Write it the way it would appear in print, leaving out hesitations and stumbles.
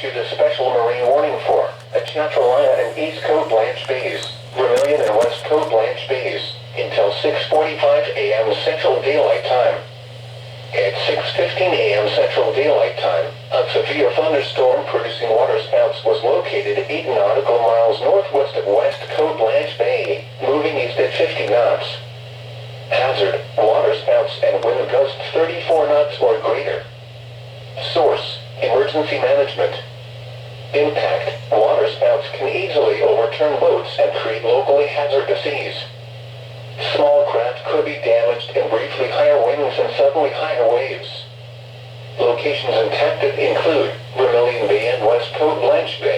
issued a special marine warning for Atchafalaya and East Coast Blanche Bays, Vermilion and West Coast Blanche Bays, until 6:45 a.m. Central Daylight Time. At 6:15 a.m. Central Daylight Time, a severe thunderstorm producing waterspouts was located 8 nautical miles northwest of West Coast Blanche Bay, moving east at 50 knots. Hazard, waterspouts and wind gusts 34 knots or greater. Source, emergency management. Impact, waterspouts can easily overturn boats and create locally hazardous seas. Small craft could be damaged in briefly higher winds and suddenly higher waves. Locations impacted include Vermilion Bay and West Coast Blanche Bay.